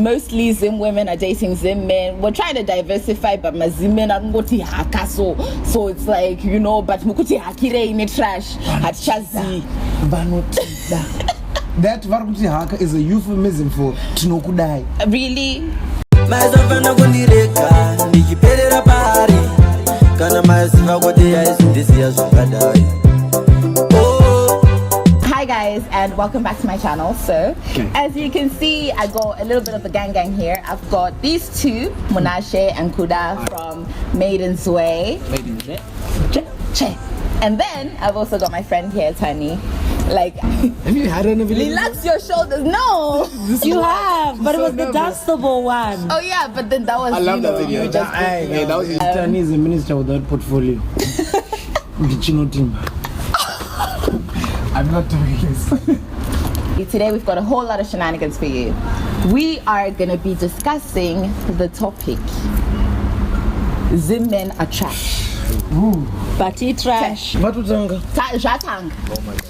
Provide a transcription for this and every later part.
mostly Zim women are dating Zim men. We're trying to diversify, but my Zim men are ngoti haka, so it's like, you know, but mukuti hakire in trash at chazi. That varukuti haka is a euphemism for tinokudai. Really? Hi guys, and welcome back to my channel. So as you can see, I got a little bit of the gang here. I've got these two, Monashe and Kuda from Maiden's Way. Che. And then I've also got my friend here, Tani. Like, have you had an video? Relax your shoulders. No, you have, but it was the danceable one. Oh yeah, but then that was. I love that video. That was Tani is a minister without portfolio. I'm not doing this. Today we've got a whole lot of shenanigans for you. We are gonna be discussing the topic: Zim Men ARE Trash. Ooh. Party trash. What was that? Jatang. Oh my God.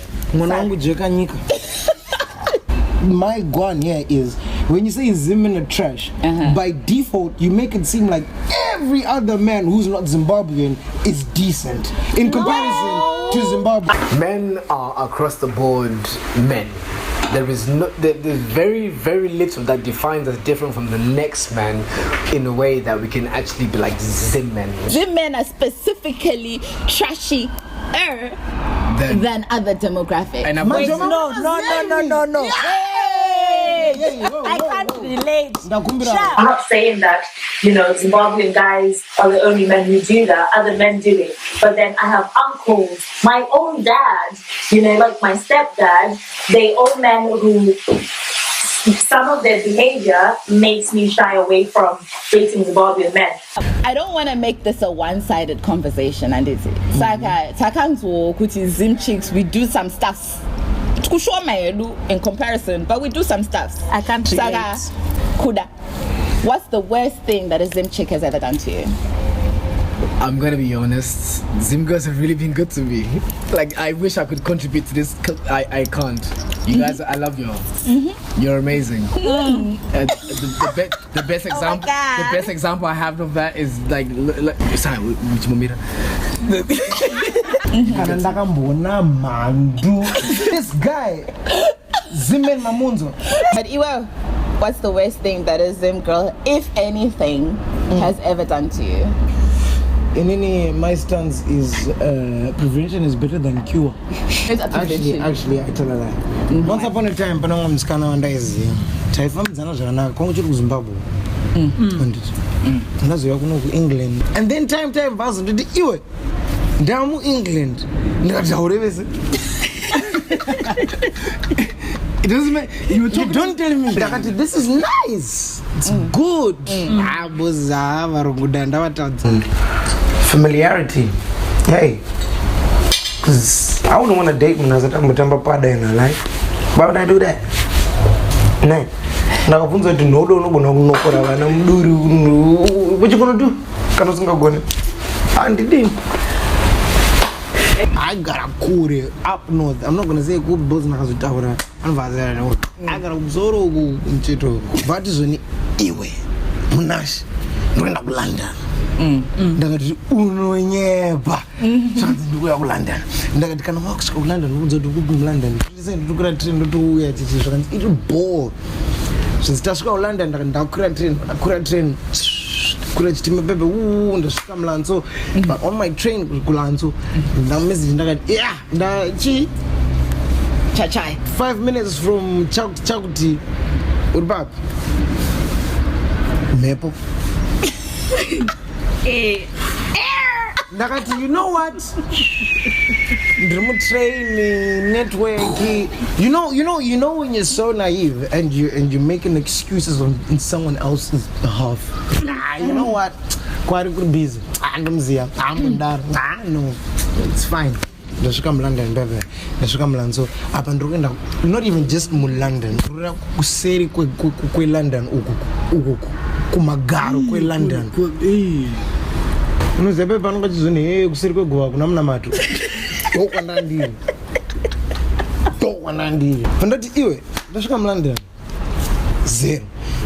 My guan here is when you say Zim Men ARE Trash, by default you make it seem like every other man who's not Zimbabwean is decent in comparison to Zimbabwe. Men are across the board men. There's very, very little that defines us different from the next man in a way that we can actually be like Zim men. Zim men are specifically trashy than other demographics. And no. I can't relate. I'm not saying that, you know, Zimbabwean guys are the only men who do that, other men do it. But then I have uncles, my own dad, you know, like my stepdad, they all men who some of their behavior makes me shy away from dating Zimbabwean men. I don't want to make this a one-sided conversation, and it's Zim chicks, we do some stuff. In comparison, but we do some stuff. I can't relate. Kuda, what's the worst thing that a Zim chick has ever done to you? I'm gonna be honest, Zim girls have really been good to me. Like, I wish I could contribute to this. I can't. You guys, I love you all. You're amazing. The best example, the best example I have of that is like sorry, which momira. This guy, Zim Men Mamunzo. But Iwa, what's the worst thing that a Zim girl, if anything, has ever done to you? In any, my stance is prevention is better than cure. Actually, I tell a lie. Once upon a time, Panama Mskana and Daisy, Taifam Zanazana, Congo Zimbabwe. And that's why I go to England. And then time pass to the Iwe. Down England. It doesn't matter. You don't tell me that this is nice. It's good. Familiarity. Hey. Because I wouldn't want to date when I was a pada in her life. Why would I do that? No. Now, what you gonna do? I got a courier up north. I'm not gonna say good boss na Hazutawara. I got a Zoro in Chito. But is only Iwe. Munash. Bring up London. Dagat uno nyeba. Something to go to London. Dagat can walk to London. Who's to go to London? Listen to great train to do it. It'll bore. Since that's go London, I can train. Courage to my baby, and the scamland. So, but on my train, Kulanso, now message, yeah, chi. 5 minutes from Chauti, Urbab. Maple. You know what? Remote training, networking. You know when you're so naive and you're making excuses on someone else's behalf. You know what? Quite a good busy. I'm no, it's fine. The Shukam London, baby. The Shukam London. So up and not even just London. Kuseri kwe London kumagaru kwe London. Unuzebe pano chizoni kuseri kwe goa kuna mna matu. Tokwa ndandiri. Pandati iwe. The Shukam London. Zero.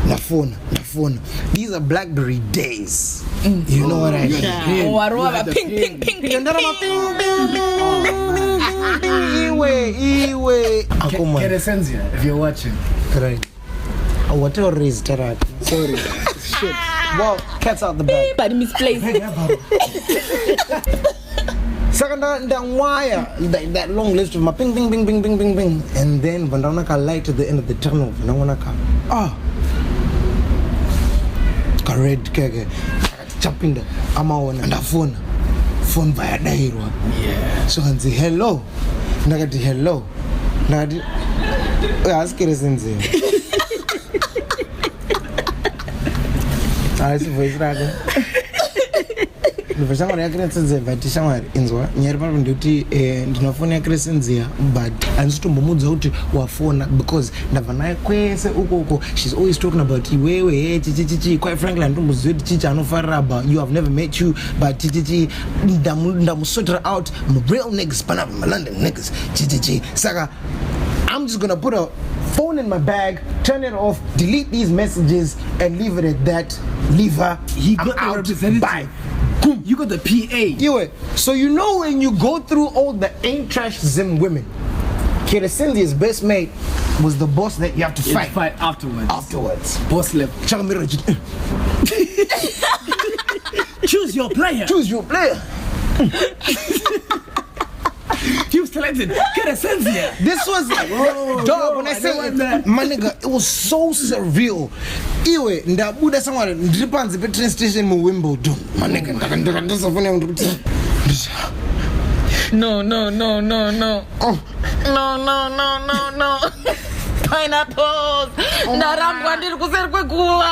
na phone. These are BlackBerry days. You know what I mean? Ping, ping, ping, ping, Get a sense here if you're watching. Right. Whatever raised Tarak. Sorry. Shit. Well, cat's out the bag. but misplaced. Second, wire that long list of my ping, ping, ping, ping, ping, ping, ping, and then Vandanaka light at the end of the tunnel. Red kege, chopping the amount and a phone via Dairwa. Yeah. So I say hello, Nagati hello, Nagati. Ask it in there. I see voice rather. Someone agrees but someone in Yarban duty and no phone agrees but and to Mumuds out to phone because Navana Uko, she's always talking about you. Quite frankly, you have never met you, but sort out real niggas, Panama, London niggas, Saga. I'm just gonna put a phone in my bag, turn it off, delete these messages, and leave it at that. Leave her. He got the representative. Bye. You got the PA. So you know when you go through all the ain't trash Zim women, Kira Cindy's best mate was the boss that you have to fight afterwards. Boss level. Choose your player. You've selected. Get a sense here. This was dog. When I say my nigga, it was so surreal. Iwe ndabuda somewhere ndiripanze train station mu Wimbledon. My nigga, No. Pineapples. Narambwa ndiri kuseri kwekuva.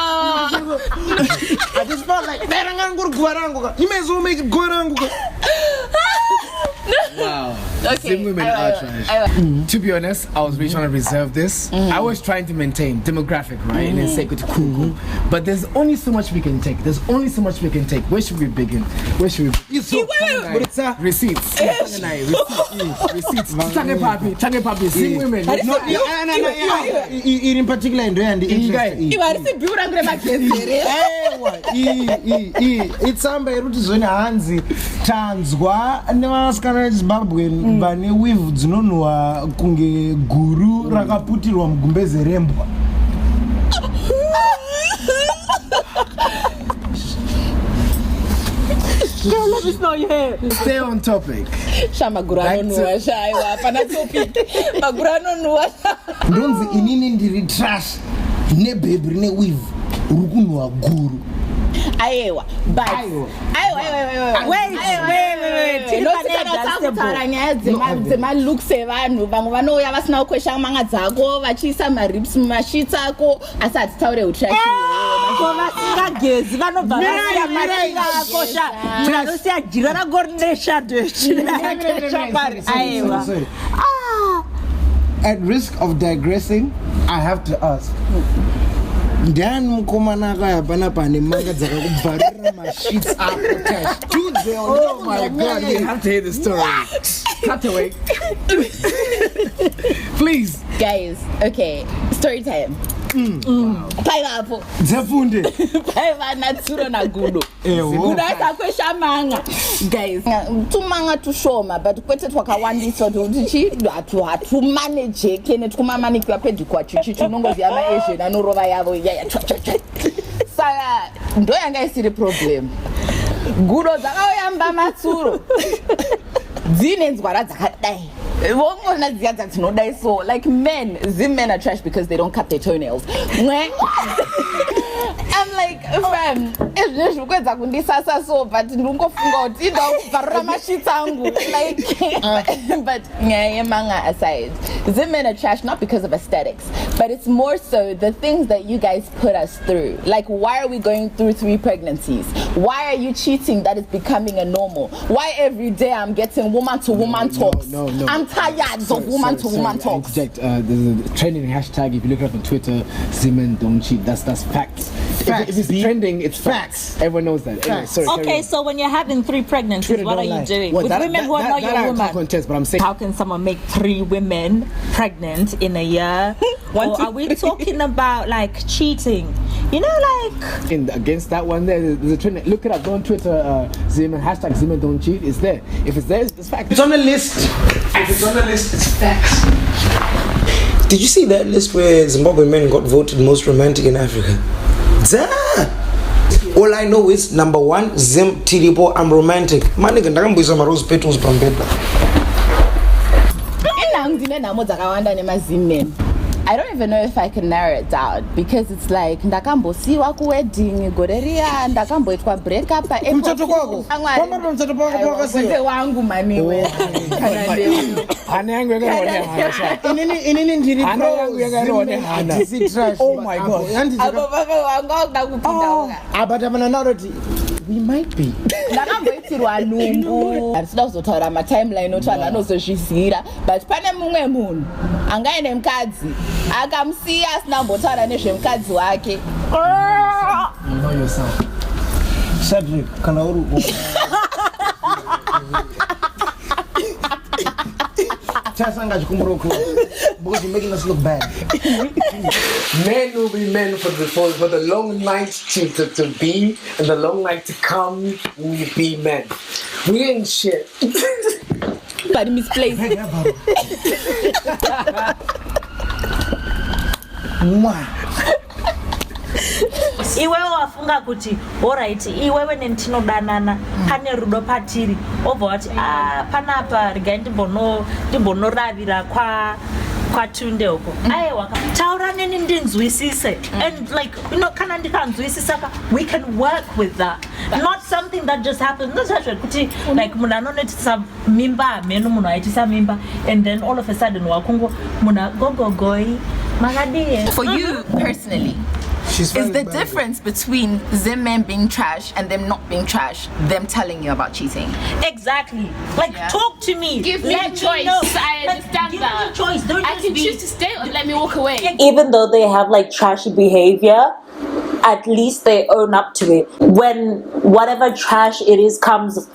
I just felt like you may as well make it go around. Wow. Okay. Zim Women Are Trash. To be honest, I was really trying to reserve this. I was trying to maintain demographic, right? And then say good cool. But there's only so much we can take. Where should we begin? Receipts. Receipts. Tange papi. Zim Women. In particular in it's somebody who is hanzi tanzwa nevasikana ZIMbarbieAN vane weave dzinonwa kunge guru rakaputirwa mugumbeze rembwa. Let us know your hair. Stay on topic. Shamagurano nuwa shaiwa pana topic. Magurano nuwa. Ndonzi inini ndiri trash ne baby ne weave urukunwa guru. Aiwa, but wait. Zima look sevanhu vamwe vanouya vasina kukwesha manga dzako vachiisa marips mumashits ako asi hatitaure utrashi vasingagezi vanobva vasiya mashinga akosha vanosiya jira rangori neshado aiwa. At risk of digressing, I have to ask. Ndiani mukomana akayapana pane manga dzakakubvarira mashits ako trash. Oh my god, we have to hear the story. Cut away. Please. Guys, okay, story time. Pineapple. Zefunde. Paivana tsuro na gudo. Gudo asakwesha manga. Guys, tumanga tushoma but kwete twakawandisa kuti hatu manage kene tukumamanikwa pedhi kwachuchi tunongoziya maAsian anorova yavo yaya. Saka ndo yanga isiri problem. Gudo dzakauya matsuro. Dzine nzwara dzakadai. So like men, Zim Men are trash because they don't cut their toenails. I'm like, fam, but manga aside, Zim Men are trash not because of aesthetics, but it's more so the things that you guys put us through. Like, why are we going through 3 pregnancies? Why are you cheating that is becoming a normal? Why every day I'm getting woman to woman talks? No. I'm tired of woman to woman talks. There's a trending hashtag. If you look it up on Twitter, Zim Men Don't cheat. That's facts. If it's trending, it's facts. Everyone knows that. Anyway, sorry, Okay, so when you're having 3 pregnancies, Twitter what are don't you lie. doing? Well, With women who are not your I can't woman? contest, but I'm saying How can someone make 3 women pregnant in a year? Or are we talking about like cheating? You know, like against that one there's a trend. Look it up. Go on Twitter, Zim Men, hashtag Zim Men Don't cheat. It's there. If it's there, it's facts. It's on the list. If it's on the list, it's facts. Did you see that list where Zimbabwean men got voted most romantic in Africa? All I know is number 1, Zim Tiripo, I'm romantic. Manega ndakamboisa rose petals pambeba. I don't even know if I can narrow it down because it's like ndakambosiwa ku wedding goreria ndakamboitwa break up Mtoto kwako. Kwamba mtoto kwako kwa kasi. wangu mami we. Hana yangu yakaone hana. Inini ndiri Hana yangu yakaone hana. Trash. Oh my god. Abo baba wangu ndakupinda. Abata bana narrowty. We might be. Ndakamboitirwa numbu. Asida kuzotaura ama timeline otsvanga nozozvizira but pane mumwe munhu angaine mukadzi akamsiya asina kumbotaura nezvemukadzi wake. You know yourself. Cedric, kana uri because you're making us look bad. Men will be men for the long night to be and the long night to come. We be men. We ain't shit. But misplaced. iwewe wafunga kuti alright iwewe nentinodanana pane rudo patiri obva wati panapa regai ndimbonoravira kwatunde uko aiwa taura neni ndinzwisise and like you know kana ndikanzwisisa we can work with that not something that just happens ndozvazvo kuti like munhu anonotisa mimba hameno munhu aitisa mimba and then all of a sudden wakungo munhu gogogoi makadii. For you personally, is the difference between Zim men being trash and them not being trash them telling you about cheating? Exactly. Like talk to me. Give me a choice. I understand give that. Me a choice. Don't I just can be... choose to stay or let me walk away. Even though they have like trashy behavior, at least they own up to it. When whatever trash it is comes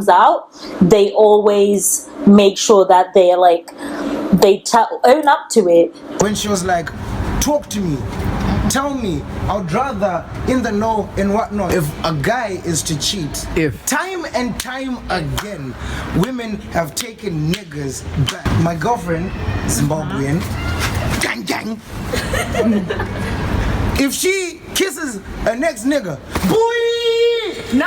out, they always make sure that they're like own up to it. When she was like, talk to me, tell me, I would rather in the know and whatnot. If a guy is to cheat, time and time again, women have taken niggas back. My girlfriend, Zimbabwean, gang. If she kisses a next nigga, boy, No.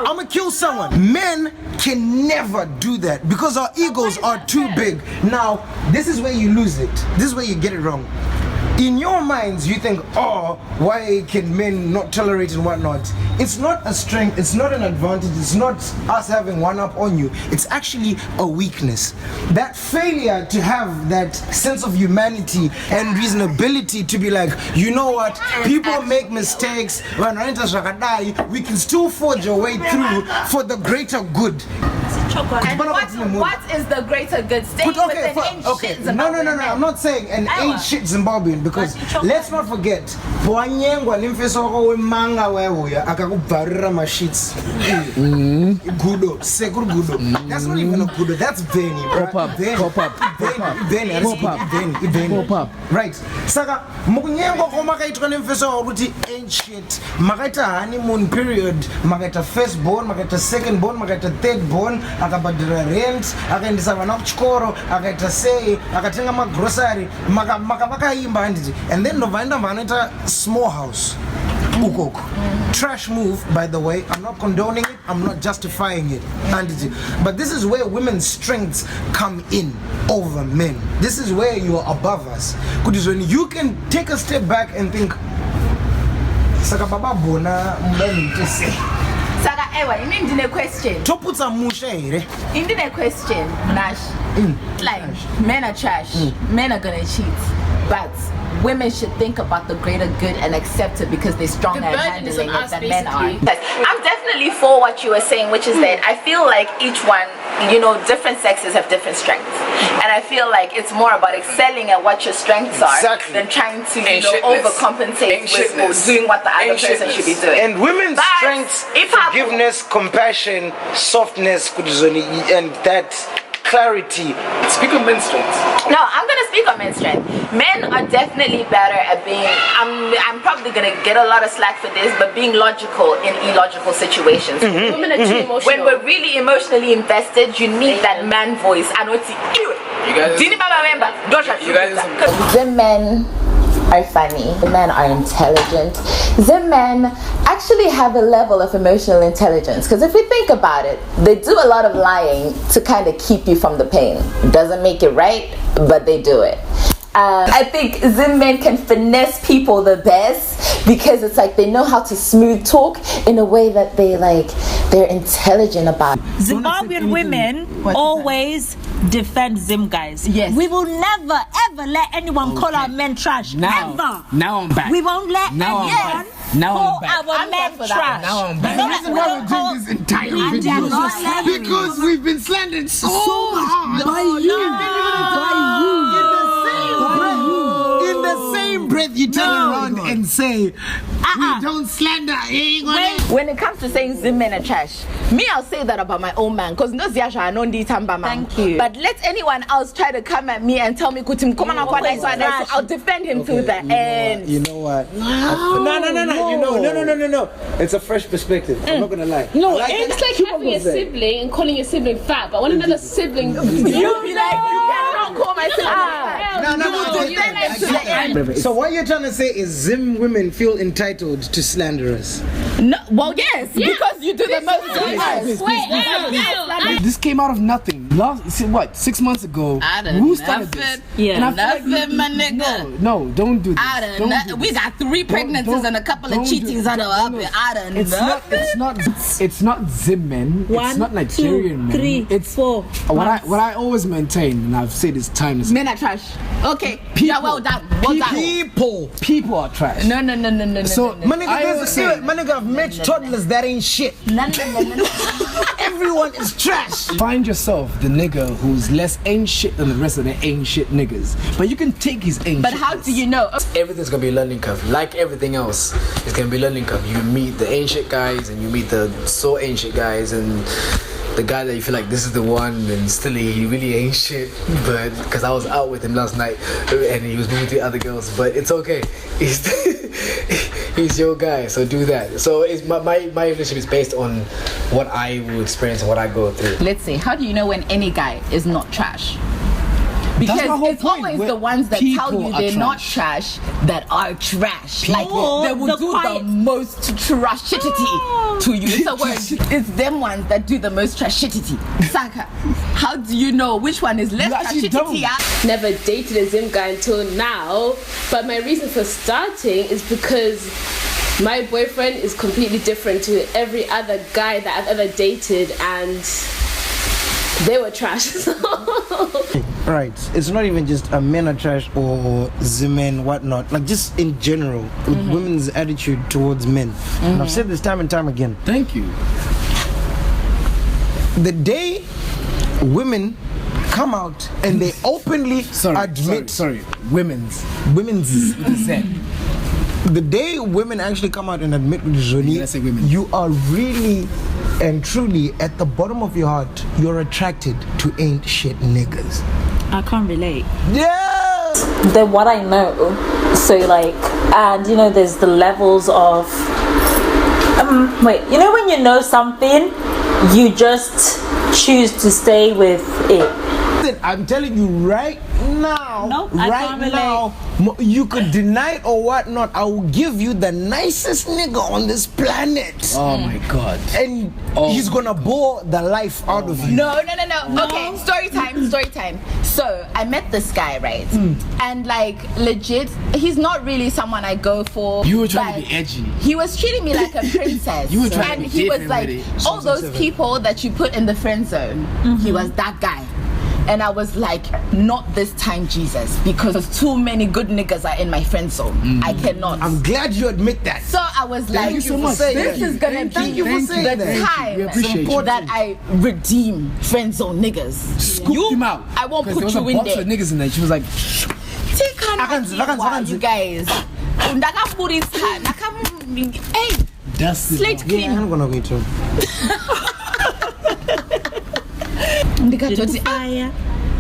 I'ma kill someone. Men can never do that because our egos are too big. Now, this is where you lose it. This is where you get it wrong. In your minds, you think, oh, why can men not tolerate and whatnot? It's not a strength, it's not an advantage, it's not us having one up on you. It's actually a weakness. That failure to have that sense of humanity and reasonability to be like, you know what, people make mistakes, we can still forge a way through for the greater good. And what is the greater good? Staying with an ain't shit Zimbabwean No, man. I'm not saying an ain't shit Zimbabwean because let's not forget Bwanyengwa limfeso we manga wewe akakubvarira mashits. Gudo, sekuru gudo. That's not even a gudo, that's Benny, bro. Pop up. Right. Saka mukunyengwa kwa makaitwa limfeso kuti ain't shit. Makaita honeymoon period, makaita first born, makaita second born, makaita third born. Akabadira rent, akaendesa vana kuchikoro, akaita sei, akatenga magrocery, makaimba handiti. And then ndobvaenda vanoita small house. Ukoko. Trash move, by the way. I'm not condoning it, I'm not justifying it. Handiti. But this is where women's strengths come in over men. This is where you are above us. Because when you can take a step back and think, Saka baba bona mbani tese. Saka ewa, indine question. Toputsa musha here. Indine question, Nash. Like, men are trash. Men are gonna cheat. But women should think about the greater good and accept it because they're stronger The at burden is on handling it us, than men are. basically. I'm definitely for what you were saying, which is that I feel like each one, different sexes have different strengths. And I feel like it's more about excelling at what your strengths are than trying to overcompensate with or doing what the other person should be doing. And women's strengths, forgiveness, compassion, softness, and that clarity. Speak of men's strengths. No, I'm gonna speak on men's strength. Men are definitely better at being. I'm probably gonna get a lot of slack for this, but being logical in illogical situations. Women are too emotional. When we're really emotionally invested, you need that man voice. And what's it? You guys Zim men are funny. The men are intelligent. Zim men actually have a level of emotional intelligence, because if we think about it, they do a lot of lying to kind of keep you from the pain. Doesn't make it right, but they do it. I think Zim men can finesse people the best, because it's like they know how to smooth talk in a way that they're intelligent about. Zimbabwean women always defend Zim guys. Yes. We will never ever let anyone call our men trash. Ever. Now I'm back. We won't let anyone call our men trash. Now I'm back. The reason why we're doing this entire video is because we've been slandered so hard by you. In the same breath, you turn around and say, we don't slander. When it comes to saying Zim men are trash, me, I'll say that about my own man, because no Ziasha, I know Tamba man. Thank you. But let anyone else try to come at me and tell me, Kutim, come on, I'll defend him to the end. You know what? No. It's a fresh perspective. I'm not gonna lie. No, it's like having a sibling and calling your sibling fat, but when another sibling, You'll be like, you cannot call my sibling fat. No. So what you're trying to say is Zim women feel entitled to slander us? No, well, yes, because you do the most to us. This came out of nothing. 6 months ago? Who started this? Yeah, and I feel like my nigga. No, don't do this. We got 3 pregnancies and a couple of cheatings on the up. It's not Zim men. It's not Nigerian men. 3, it's 4. What I always maintain, and I've said this timeless. Men are trash. Okay. People, yeah, well done. People are trash. No. So, my nigga, I've met toddlers that ain't shit. No. Everyone is trash. Find yourself the nigga who's less ain't shit than the rest of the ain't shit niggas. But you can take his ain't But shit. how do you know? Everything's gonna be a learning curve. Like everything else, it's gonna be a learning curve. You meet the ancient guys and you meet the so ancient guys and the guy that you feel like this is the one, and still he really ain't shit. But because I was out with him last night and he was moving to other girls, but it's okay. He's your guy, so do that. So it's my relationship is based on what I will experience and what I go through. Let's see. How do you know when any guy is not trash? Because it's always the ones that tell you they're not trash that are trash. Like they will do the most trashity to you. It's a word. It's them ones that do the most trashity. Saka, how do you know which one is less trashity? Never dated a Zim guy until now, but my reason for starting is because my boyfriend is completely different to every other guy that I've ever dated, and they were trash. Right, it's not even just a men are trash or Zim men whatnot, like just in general with women's attitude towards men. And I've said this time and time again. Thank you. The day women come out and they openly admit women's the day women actually come out and admit with Johnny, you are really and truly at the bottom of your heart, you're attracted to ain't shit niggas. I can't relate. Yeah. Than what I know. So like, and you know, there's the levels of you know when you know something, you just choose to stay with it. I'm telling you right now, right now, you could deny it or whatnot. I will give you the nicest nigga on this planet. Oh my God. And he's gonna bore the life out of you. No. Okay, story time. So I met this guy, right? And like legit, he's not really someone I go for. You were trying to be edgy. He was treating me like a princess. You were trying and to be he was different like with it. all those people that you put in the friend zone. He was that guy. And I was like, not this time, Jesus, because too many good niggas are in my friend zone. I cannot. I'm glad you admit that. So I was like, you so much. this is gonna Thank be you for saying the that. time We appreciate you. that I redeem friend zone niggas. Scooped him out. I won't 'Cause put there was you a in box there. with niggas in there. She was like, Vacancy, you guys. Ndakapurisa, hey, dusty. slate Yeah, clean. I'm gonna go to. Ndikatoti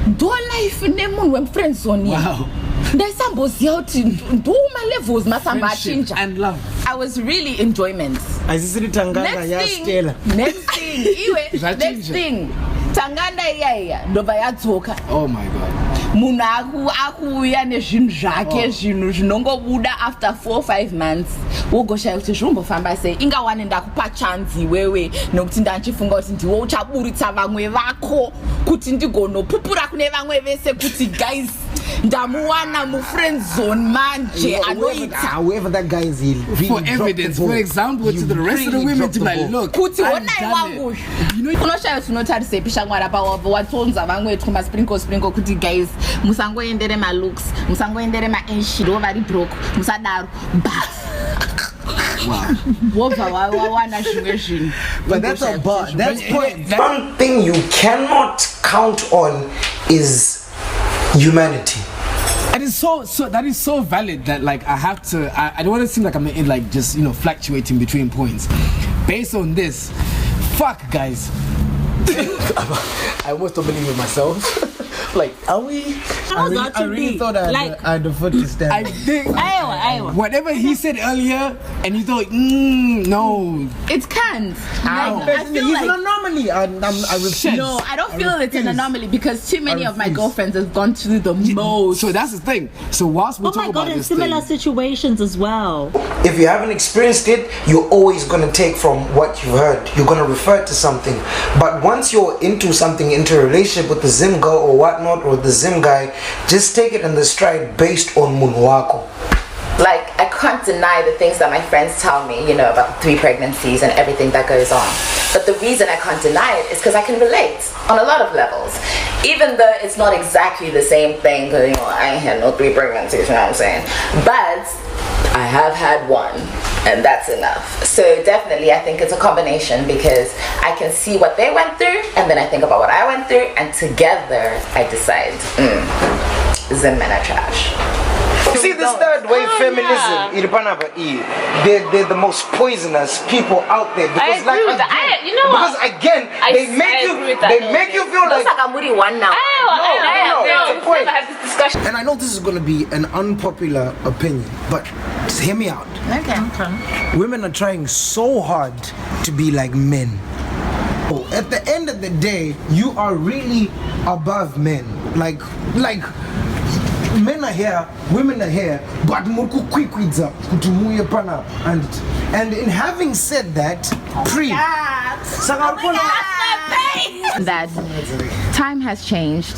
ndo life nemunhu wemufriend zone. Wow. Ndaisamboziva kuti nduma levels masamba Friendship achinja. and love. I was really enjoyment. Asisiri Tanganga ya Stella. Next thing, iwe, next Zvachinja. thing. Tanganda iyaiya ndobva yadzoka. Oh my God. Munhu akuuya nezvinhu zvake zvinhu zvinongobuda after 4 or 5 months wogoshaya kuti zvinombofamba sei ingawani ndakupa chance iwewe nokuti ndandichifunga kuti ndiwe uchaburitsa vamwe vako kuti ndigonopupura kune vamwe vese kuti guys ndamuwana mufriend zone manje anoita Whoever that guy is, he'll really For drop the evidence, ball. for example, to the rest of the really women drop to the like, ball. look, kuti I've honai done wangu it. You know, unoshaya kuti unotarisei shamwari apa watonza vamwe vetu masprinkle kuti guys musangoendere malooks musangoendere maenshiro vari broke musadaro wobva wawana zvimwe zvinhu. But that's a bar. That's point. One thing you cannot count on is humanity. that is so valid that like I have to. I don't want to seem like I'm in like just fluctuating between points. Based on this, fuck guys. I almost don't believe in myself. Like, are we? I really thought I had the foot to stand. I think Aiwa. whatever he said earlier, and you thought, no. It can't. Ow. Like, I feel He's like an anomaly. I refuse. no, I don't feel it's an refuse. anomaly because too many of my refuse. girlfriends have gone through the most. So that's the thing. So whilst we Oh talk my about god, in this similar thing, situations as well. If you haven't experienced it, you're always going to take from what you've heard. You're going to refer to something. But once you're into something, into a relationship with the Zim girl or whatnot, or the Zim guy, just take it in the stride based on Munwako. Like, I can't deny the things that my friends tell me, about the 3 pregnancies and everything that goes on. But the reason I can't deny it is because I can relate on a lot of levels. Even though it's not exactly the same thing, because, I had no 3 pregnancies, you know what I'm saying? But I have had one, and that's enough. So definitely, I think it's a combination because I can see what they went through, and then I think about what I went through, and together I decide, Zim Men ARE Trash. See, this third wave feminism, they're the most poisonous people out there because, agree with that. because again, they make you feel like one now. no, it's a point. have this discussion. And I know this is going to be an unpopular opinion, but just hear me out. Okay. Women are trying so hard to be like men. At the end of the day, you are really above men. Like men are here, women are here, but and in having said that, that time has changed.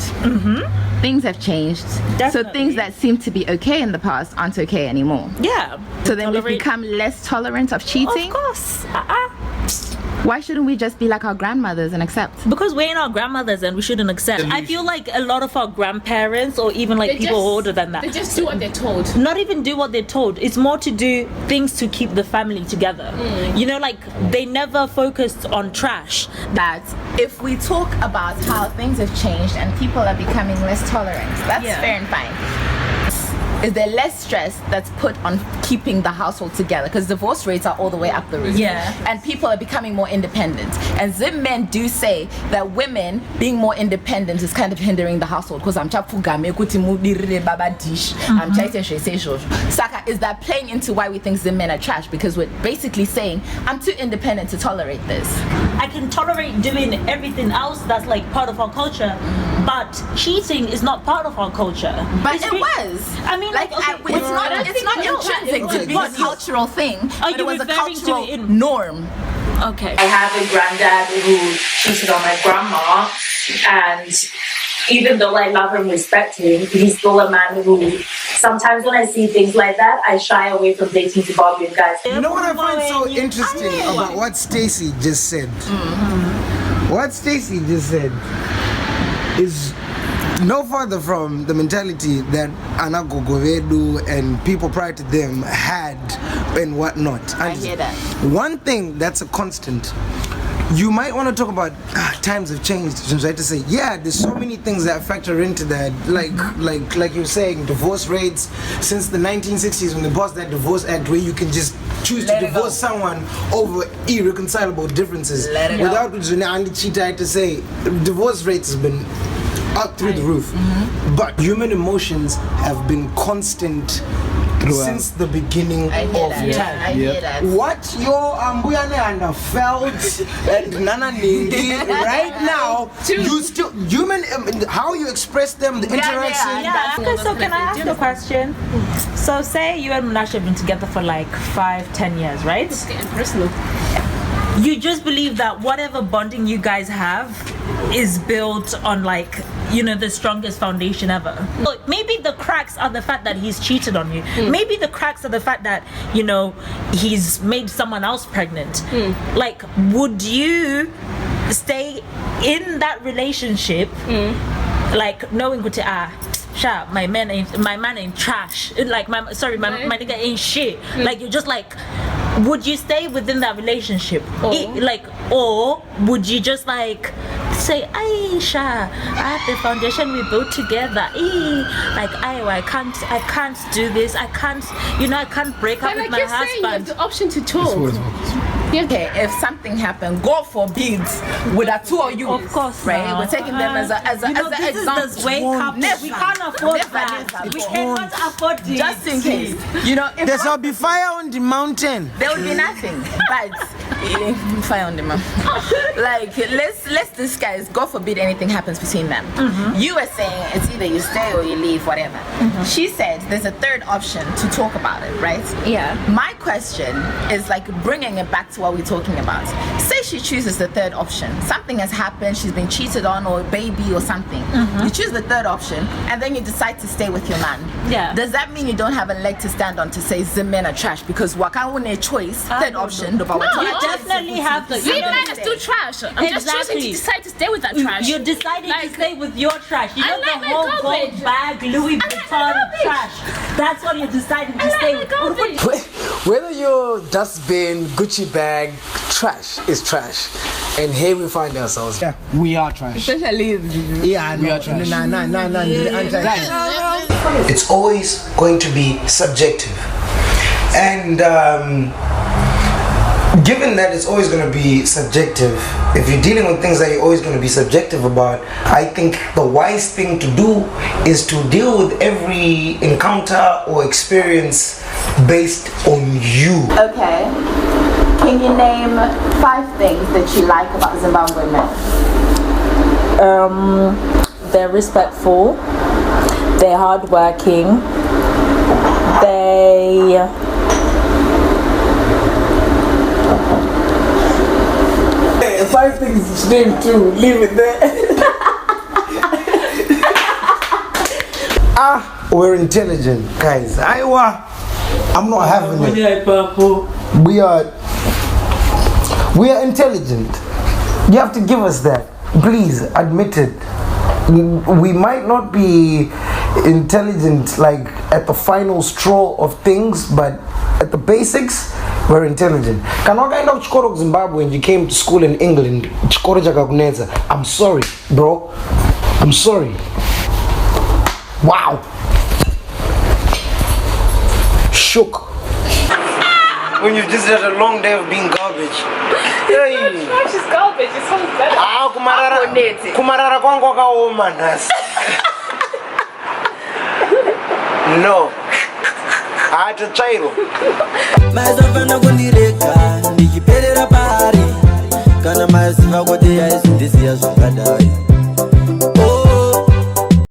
Things have changed. So Definitely. things that seemed to be okay in the past aren't okay anymore. Yeah. So then we've Tolerate- become less tolerant of cheating. Of course. Why shouldn't we just be like our grandmothers and accept? Because we're not our grandmothers and we shouldn't accept. I feel like a lot of our grandparents or even like people older than that, They just do what they're told. not even do what they're told. It's more to do things to keep the family together. Like they never focused on trash. That if we talk about how things have changed and people are becoming less tolerant, that's fair and fine. Is there less stress that's put on keeping the household together? Because divorce rates are all the way up the roof. Yeah. And people are becoming more independent. And Zim men do say that women being more independent is kind of hindering the household. Because I'm Saka, is that playing into why we think Zim men are trash? Because we're basically saying, I'm too independent to tolerate this. I can tolerate doing everything else that's like part of our culture, but cheating is not part of our culture. But It's it re- was. I mean, like, okay, it's not intrinsic to be a cultural thing, but it you was a referring to cultural it in- norm. Okay. I have a granddad who cheated on my grandma, and even though I love and respect him, he's still a man who sometimes when I see things like that, I shy away from dating ZIMbarbieAN guys. You know what I find so interesting about what Stacey just said? What Stacey just said is no further from the mentality that Anago Govedu and people prior to them had and whatnot. I hear that. One thing that's a constant. You might want to talk about times have changed. So I have to say, yeah, there's so many things that factor into that. Like you're saying, divorce rates since the 1960s when they passed that Divorce Act, where you can just choose to divorce someone over irreconcilable differences. Without which, I had to say, divorce rates has been up through the roof. But human emotions have been constant since the beginning of time. I hear that. What your Ambuyane felt and Nana Ningi right now, you still human how you express them, the interaction. Yeah. Okay, so can I ask you a question? So say you and Munashe have been together for like 5-10 years, right? It's getting personal. You just believe that whatever bonding you guys have is built on like, you know, the strongest foundation ever. Look, maybe the cracks are the fact that he's cheated on you. Maybe the cracks are the fact that, you know, he's made someone else pregnant. Like, would you stay in that relationship like knowing what my man ain't trash, like my nigga ain't shit, like you're just like, would you stay within that relationship, or would you just like say, Aisha, the foundation we built together, like I can't do this, I can't break up with my husband. You have the option to talk. Okay, if something happened, God forbid, with the two of you, of course, right? We're taking them as an example. We can't afford that. We cannot afford this. Just in case, you know, if There shall be fire on the mountain. there will be nothing, but fire on the mountain. Like, let's discuss. God forbid anything happens between them. You were saying it's either you stay or you leave, whatever. She said there's a third option to talk about it, right? Yeah. My question is like bringing it back to what we're talking about. Say she chooses the third option. Something has happened, she's been cheated on, or a baby or something. You choose the third option, and then you decide to stay with your man. Yeah. Does that mean you don't have a leg to stand on to say Zim Men are trash? Because wakawune choice, third option. You definitely have the. Zim Men are still trash. I'm just choosing to decide to stay with that trash. You're deciding to stay with your trash. You know, like the whole my gold garbage. bag Louis Vuitton trash. That's what you're deciding to stay with. Whether your dustbin, Gucci bag, trash is trash. And here we find ourselves. Yeah, we are trash. Especially Yeah, we are trash. It's always going to be subjective. And given that it's always going to be subjective, if you're dealing with things that you're always going to be subjective about, I think the wise thing to do is to deal with every encounter or experience based on you. Okay. Can you name 5 things that you like about Zimbabwe men? They're respectful. They're hardworking. They. 5 things to name too. Leave it there. We're intelligent, guys. I'm not having it. We are intelligent. You have to give us that. Please admit it. We might not be intelligent like at the final straw of things, but at the basics, we're intelligent. Can I end up chikoro Zimbabwe when you came to school in England? Chikoro chakakunetsa. I'm sorry, bro. I'm sorry. Wow. Shook. When you've just had a long day of being garbage. Trash is garbage. It sounds better. Kumarara kwangu wakaoma nasi. No. Chairo. Mazavana kundireka ndichiperera pari kana maziva kuti yaizindisiya zvakadai.